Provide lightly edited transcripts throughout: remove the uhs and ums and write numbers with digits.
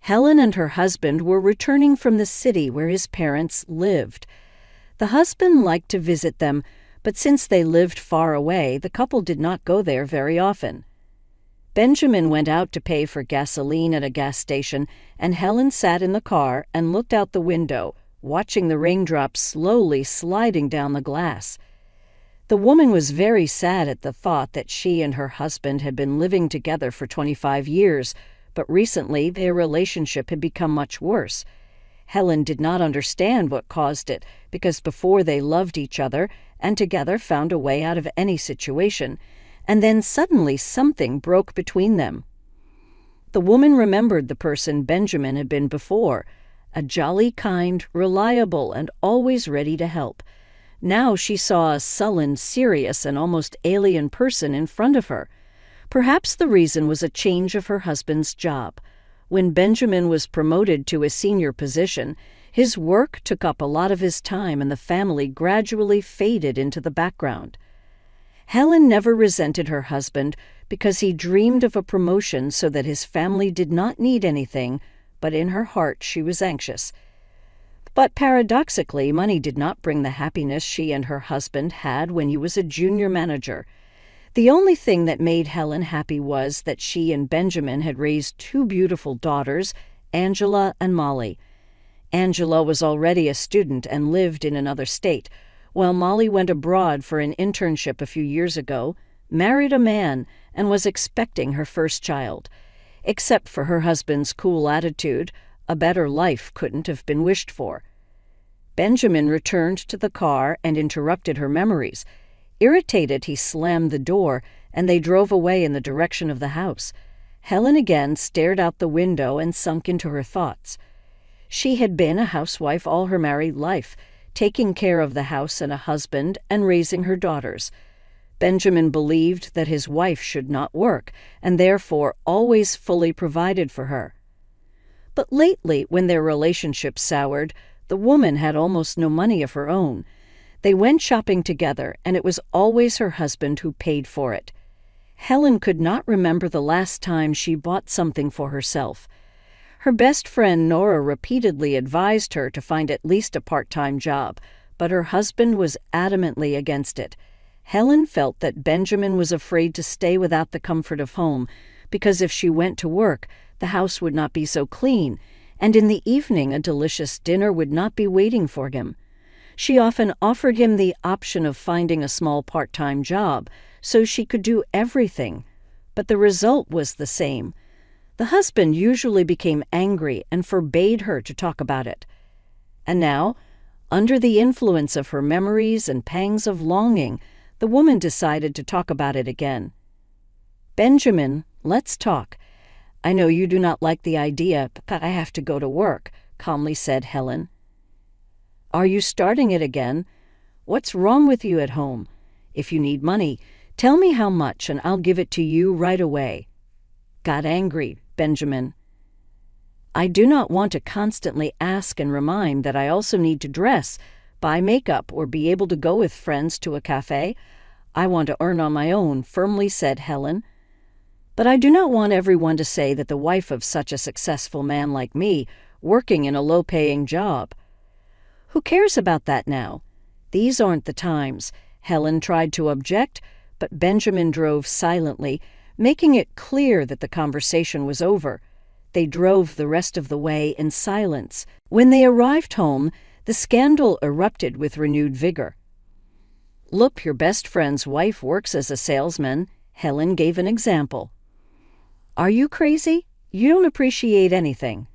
Helen and her husband were returning from the city where his parents lived. The husband liked to visit them, but since they lived far away, the couple did not go there very often. Benjamin went out to pay for gasoline at a gas station, and Helen sat in the car and looked out the window, watching the raindrops slowly sliding down the glass. The woman was very sad at the thought that she and her husband had been living together for 25 years, but recently their relationship had become much worse. Helen did not understand what caused it, because before they loved each other and together found a way out of any situation, and then suddenly something broke between them. The woman remembered the person Benjamin had been before, a jolly, kind, reliable, and always ready to help. Now she saw a sullen, serious, and almost alien person in front of her. Perhaps the reason was a change of her husband's job. When Benjamin was promoted to a senior position, his work took up a lot of his time and the family gradually faded into the background. Helen never resented her husband because he dreamed of a promotion so that his family did not need anything, but in her heart she was anxious. But paradoxically, money did not bring the happiness she and her husband had when he was a junior manager. The only thing that made Helen happy was that she and Benjamin had raised two beautiful daughters, Angela and Molly. Angela was already a student and lived in another state, while Molly went abroad for an internship a few years ago, married a man, and was expecting her first child. Except for her husband's cool attitude, a better life couldn't have been wished for. Benjamin returned to the car and interrupted her memories. Irritated, he slammed the door, and they drove away in the direction of the house. Helen again stared out the window and sunk into her thoughts. She had been a housewife all her married life, taking care of the house and a husband and raising her daughters. Benjamin believed that his wife should not work, and therefore always fully provided for her. But lately, when their relationship soured, the woman had almost no money of her own. They went shopping together, and it was always her husband who paid for it. Helen could not remember the last time she bought something for herself. Her best friend Nora repeatedly advised her to find at least a part-time job, but her husband was adamantly against it. Helen felt that Benjamin was afraid to stay without the comfort of home, because if she went to work, the house would not be so clean, and in the evening a delicious dinner would not be waiting for him. She often offered him the option of finding a small part-time job, so she could do everything, but the result was the same. The husband usually became angry and forbade her to talk about it. And now, under the influence of her memories and pangs of longing, the woman decided to talk about it again. "Benjamin, let's talk. I know you do not like the idea, but I have to go to work," calmly said Helen. "Are you starting it again? What's wrong with you at home? If you need money, tell me how much and I'll give it to you right away." Got angry, Benjamin. "I do not want to constantly ask and remind that I also need to dress, buy makeup, or be able to go with friends to a cafe. I want to earn on my own," firmly said Helen. "But I do not want everyone to say that the wife of such a successful man like me, working in a low-paying job." "Who cares about that now? These aren't the times." Helen tried to object, but Benjamin drove silently, making it clear that the conversation was over. They drove the rest of the way in silence. When they arrived home, the scandal erupted with renewed vigor. "Look, your best friend's wife works as a salesman." Helen gave an example. "Are you crazy? You don't appreciate anything.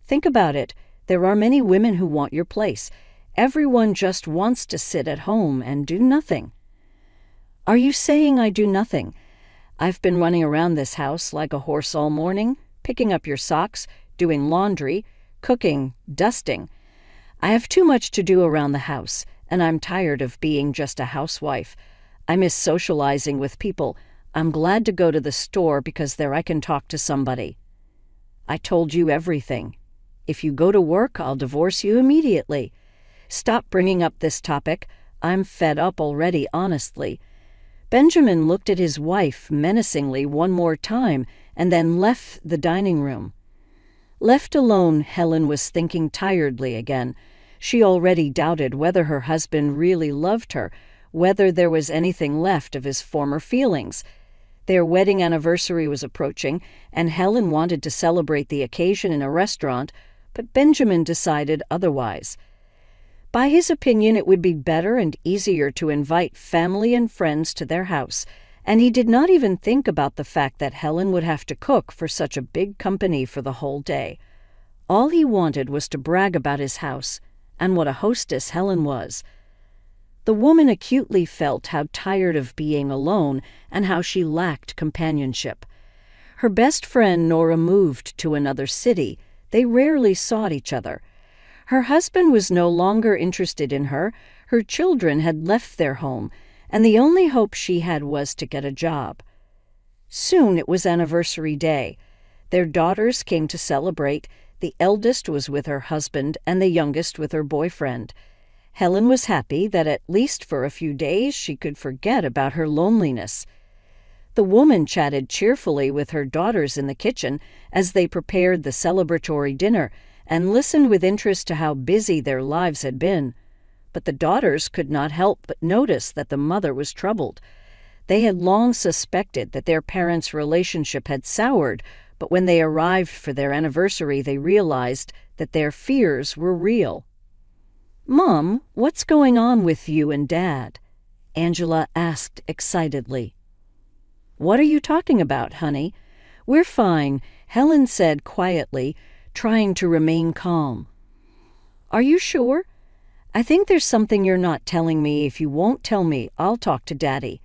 Think about it. There are many women who want your place. Everyone just wants to sit at home and do nothing." "Are you saying I do nothing? I've been running around this house like a horse all morning, picking up your socks, doing laundry, cooking, dusting. I have too much to do around the house, and I'm tired of being just a housewife. I miss socializing with people. I'm glad to go to the store because there I can talk to somebody." "I told you everything. If you go to work, I'll divorce you immediately. Stop bringing up this topic. I'm fed up already, honestly." Benjamin looked at his wife menacingly one more time and then left the dining room. Left alone, Helen was thinking tiredly again. She already doubted whether her husband really loved her, whether there was anything left of his former feelings. Their wedding anniversary was approaching, and Helen wanted to celebrate the occasion in a restaurant, but Benjamin decided otherwise. By his opinion, it would be better and easier to invite family and friends to their house, and he did not even think about the fact that Helen would have to cook for such a big company for the whole day. All he wanted was to brag about his house, and what a hostess Helen was. The woman acutely felt how tired of being alone and how she lacked companionship. Her best friend Nora moved to another city. They rarely saw each other. Her husband was no longer interested in her. Her children had left their home, and the only hope she had was to get a job. Soon it was anniversary day. Their daughters came to celebrate. The eldest was with her husband and the youngest with her boyfriend. Helen was happy that at least for a few days she could forget about her loneliness. The woman chatted cheerfully with her daughters in the kitchen as they prepared the celebratory dinner and listened with interest to how busy their lives had been. But the daughters could not help but notice that the mother was troubled. They had long suspected that their parents' relationship had soured, but when they arrived for their anniversary, they realized that their fears were real. "Mom, what's going on with you and Dad?" Angela asked excitedly. "What are you talking about, honey?" "We're fine," Helen said quietly, trying to remain calm. "Are you sure? I think there's something you're not telling me. If you won't tell me, I'll talk to Daddy."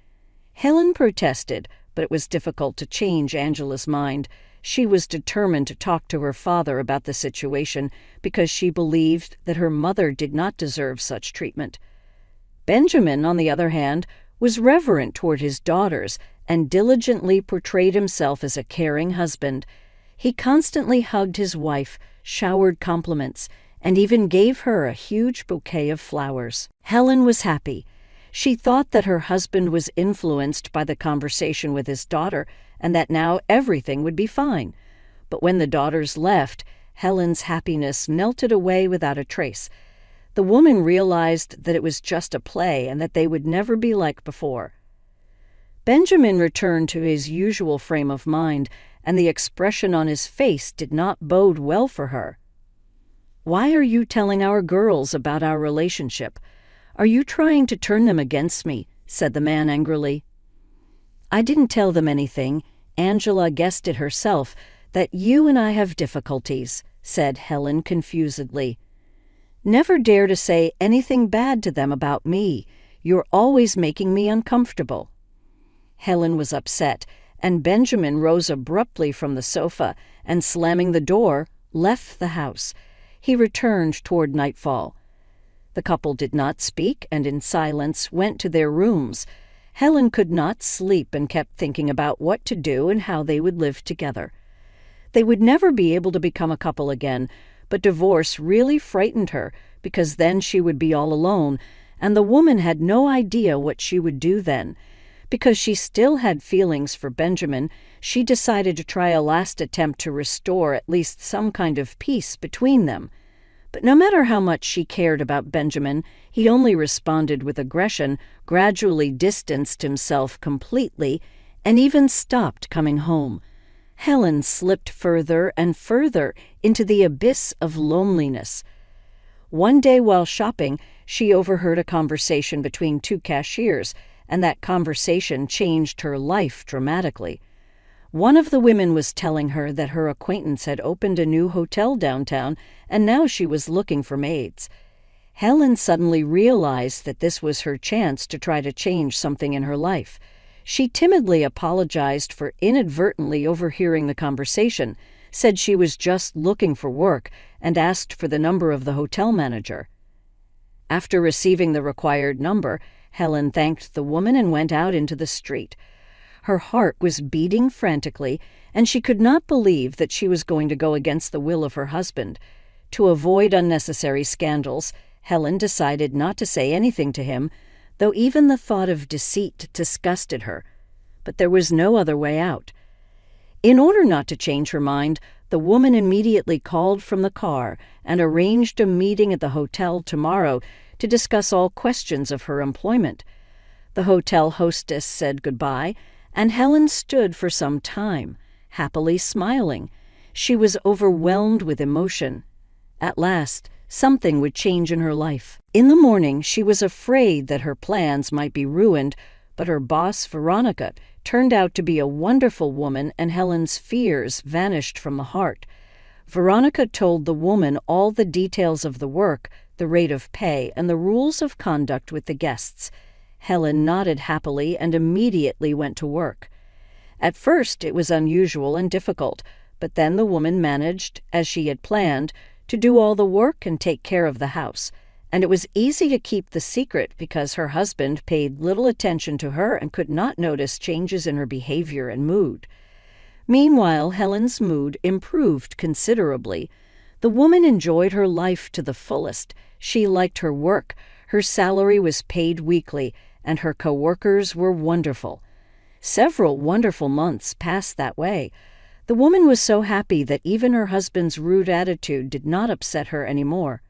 Helen protested, but it was difficult to change Angela's mind. She was determined to talk to her father about the situation because she believed that her mother did not deserve such treatment. Benjamin, on the other hand, was reverent toward his daughters and diligently portrayed himself as a caring husband. He constantly hugged his wife, showered compliments, and even gave her a huge bouquet of flowers. Helen was happy. She thought that her husband was influenced by the conversation with his daughter and that now everything would be fine. But when the daughters left, Helen's happiness melted away without a trace. The woman realized that it was just a play and that they would never be like before. Benjamin returned to his usual frame of mind, and the expression on his face did not bode well for her. "Why are you telling our girls about our relationship? Are you trying to turn them against me?" said the man angrily. "I didn't tell them anything. Angela guessed it herself, that you and I have difficulties," said Helen confusedly. "Never dare to say anything bad to them about me. You're always making me uncomfortable." Helen was upset, and Benjamin rose abruptly from the sofa and, slamming the door, left the house. He returned toward nightfall. The couple did not speak and in silence went to their rooms. Helen could not sleep and kept thinking about what to do and how they would live together. They would never be able to become a couple again, but divorce really frightened her because then she would be all alone, and the woman had no idea what she would do then. Because she still had feelings for Benjamin, she decided to try a last attempt to restore at least some kind of peace between them. But no matter how much she cared about Benjamin, he only responded with aggression, gradually distanced himself completely, and even stopped coming home. Helen slipped further and further into the abyss of loneliness. One day while shopping, she overheard a conversation between two cashiers, and that conversation changed her life dramatically. One of the women was telling her that her acquaintance had opened a new hotel downtown, and now she was looking for maids. Helen suddenly realized that this was her chance to try to change something in her life. She timidly apologized for inadvertently overhearing the conversation, said she was just looking for work, and asked for the number of the hotel manager. After receiving the required number, Helen thanked the woman and went out into the street. Her heart was beating frantically, and she could not believe that she was going to go against the will of her husband. To avoid unnecessary scandals, Helen decided not to say anything to him, though even the thought of deceit disgusted her. But there was no other way out. In order not to change her mind, The woman immediately called from the car and arranged a meeting at the hotel tomorrow to discuss all questions of her employment. The hotel hostess said goodbye, and Helen stood for some time, happily smiling. She was overwhelmed with emotion. At last, something would change in her life. In the morning, she was afraid that her plans might be ruined, but her boss, Veronica, turned out to be a wonderful woman, and Helen's fears vanished from the heart. Veronica told the woman all the details of the work, the rate of pay, and the rules of conduct with the guests. Helen nodded happily and immediately went to work. At first it was unusual and difficult, but then the woman managed, as she had planned, to do all the work and take care of the house, and it was easy to keep the secret because her husband paid little attention to her and could not notice changes in her behavior and mood. Meanwhile, Helen's mood improved considerably. The woman enjoyed her life to the fullest. She liked her work, her salary was paid weekly, and her co-workers were wonderful. Several wonderful months passed that way. The woman was so happy that even her husband's rude attitude did not upset her anymore.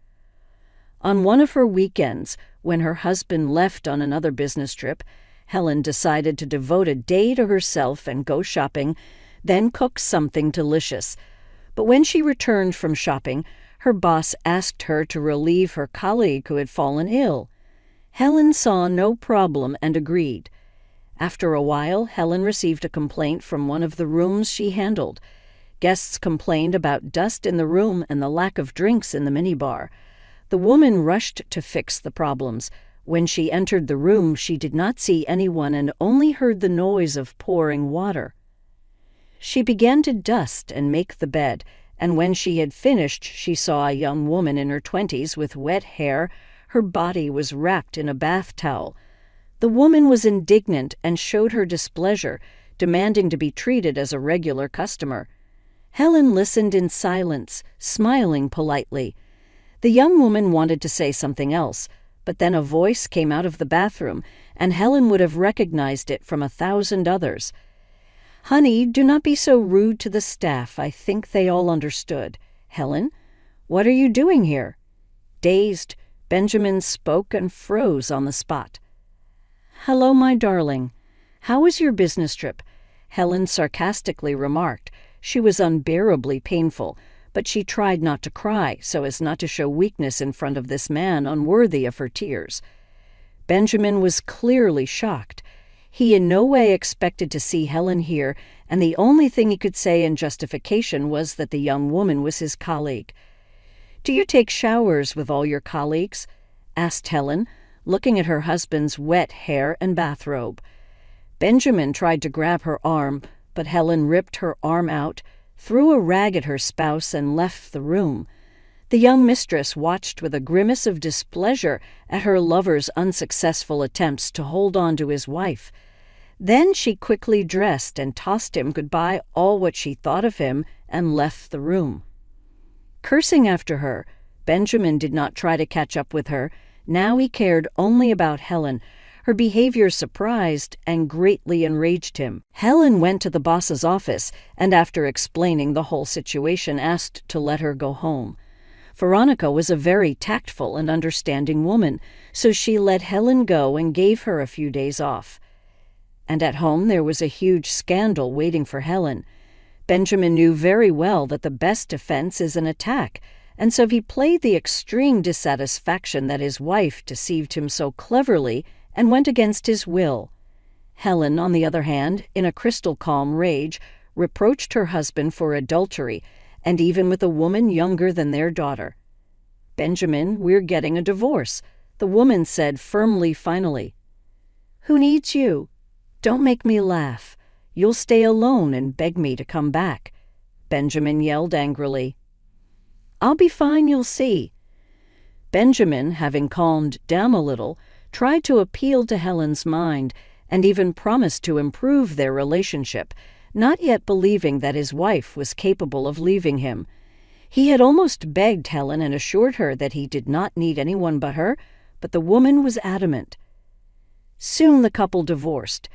On one of her weekends, when her husband left on another business trip, Helen decided to devote a day to herself and go shopping, then cook something delicious. But when she returned from shopping, her boss asked her to relieve her colleague who had fallen ill. Helen saw no problem and agreed. After a while, Helen received a complaint from one of the rooms she handled. Guests complained about dust in the room and the lack of drinks in the minibar. The woman rushed to fix the problems. When she entered the room, she did not see anyone and only heard the noise of pouring water. She began to dust and make the bed, and when she had finished, she saw a young woman in her 20s with wet hair. Her body was wrapped in a bath towel. The woman was indignant and showed her displeasure, demanding to be treated as a regular customer. Helen listened in silence, smiling politely. The young woman wanted to say something else, but then a voice came out of the bathroom, and Helen would have recognized it from 1,000 others. "Honey, do not be so rude to the staff. I think they all understood." "Helen, what are you doing here?" Dazed, Benjamin spoke and froze on the spot. "Hello, my darling. How was your business trip?" Helen sarcastically remarked. She was unbearably painful, but she tried not to cry so as not to show weakness in front of this man unworthy of her tears. Benjamin was clearly shocked. He in no way expected to see Helen here, and the only thing he could say in justification was that the young woman was his colleague. "Do you take showers with all your colleagues?" asked Helen, looking at her husband's wet hair and bathrobe. Benjamin tried to grab her arm, but Helen ripped her arm out, threw a rag at her spouse, and left the room. The young mistress watched with a grimace of displeasure at her lover's unsuccessful attempts to hold on to his wife. Then she quickly dressed and tossed him goodbye all what she thought of him and left the room. Cursing after her, Benjamin did not try to catch up with her. Now he cared only about Helen. Her behavior surprised and greatly enraged him. Helen went to the boss's office and, after explaining the whole situation, asked to let her go home. Veronica was a very tactful and understanding woman, so she let Helen go and gave her a few days off. And at home there was a huge scandal waiting for Helen. Benjamin knew very well that the best defense is an attack, and so he played the extreme dissatisfaction that his wife deceived him so cleverly and went against his will. Helen, on the other hand, in a crystal calm rage, reproached her husband for adultery, and even with a woman younger than their daughter. "Benjamin, we're getting a divorce," the woman said firmly finally. "Who needs you? Don't make me laugh. You'll stay alone and beg me to come back," Benjamin yelled angrily. "I'll be fine, you'll see." Benjamin, having calmed down a little, tried to appeal to Helen's mind and even promised to improve their relationship, not yet believing that his wife was capable of leaving him. He had almost begged Helen and assured her that he did not need anyone but her, but the woman was adamant. Soon the couple divorced.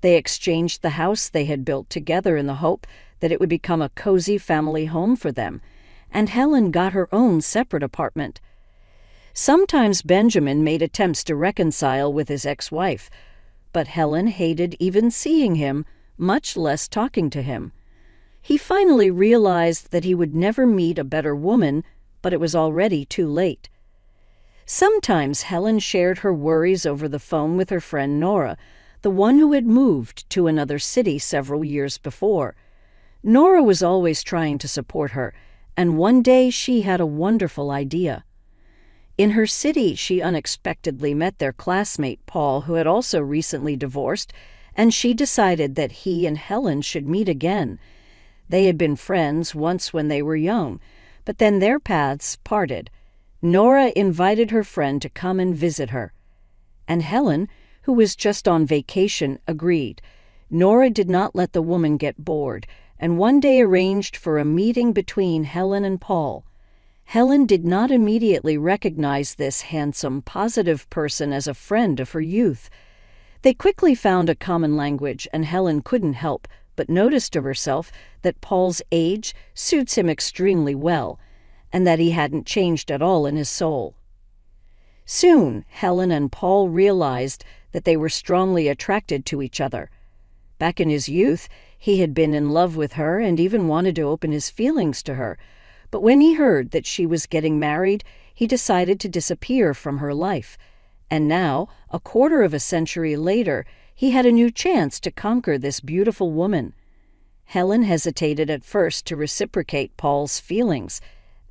They exchanged the house they had built together in the hope that it would become a cozy family home for them, and Helen got her own separate apartment. Sometimes Benjamin made attempts to reconcile with his ex-wife, but Helen hated even seeing him, much less talking to him. He finally realized that he would never meet a better woman, but it was already too late. Sometimes Helen shared her worries over the phone with her friend Nora, the one who had moved to another city several years before. Nora was always trying to support her, and one day she had a wonderful idea. In her city, she unexpectedly met their classmate Paul, who had also recently divorced, and she decided that he and Helen should meet again. They had been friends once when they were young, but then their paths parted. Nora invited her friend to come and visit her, and Helen, who was just on vacation, agreed. Nora did not let the woman get bored, and one day arranged for a meeting between Helen and Paul. Helen did not immediately recognize this handsome, positive person as a friend of her youth. They quickly found a common language, and Helen couldn't help but notice to herself that Paul's age suits him extremely well, and that he hadn't changed at all in his soul. Soon, Helen and Paul realized that they were strongly attracted to each other. Back in his youth, he had been in love with her and even wanted to open his feelings to her, but when he heard that she was getting married, he decided to disappear from her life. And now, a quarter of a century later, he had a new chance to conquer this beautiful woman. Helen hesitated at first to reciprocate Paul's feelings.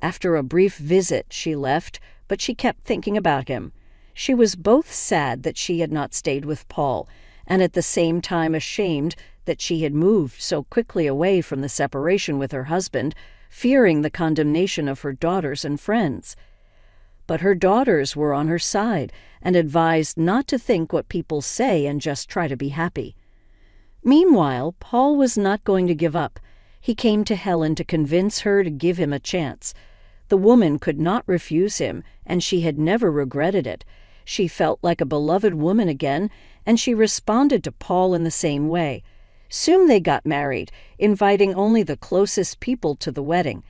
After a brief visit, she left, but she kept thinking about him. She was both sad that she had not stayed with Paul, and at the same time ashamed that she had moved so quickly away from the separation with her husband, fearing the condemnation of her daughters and friends. But her daughters were on her side and advised not to think what people say and just try to be happy. Meanwhile, Paul was not going to give up. He came to Helen to convince her to give him a chance. The woman could not refuse him, and she had never regretted it. She felt like a beloved woman again, and she responded to Paul in the same way. Soon they got married, inviting only the closest people to the wedding.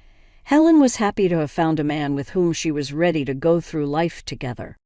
Helen was happy to have found a man with whom she was ready to go through life together.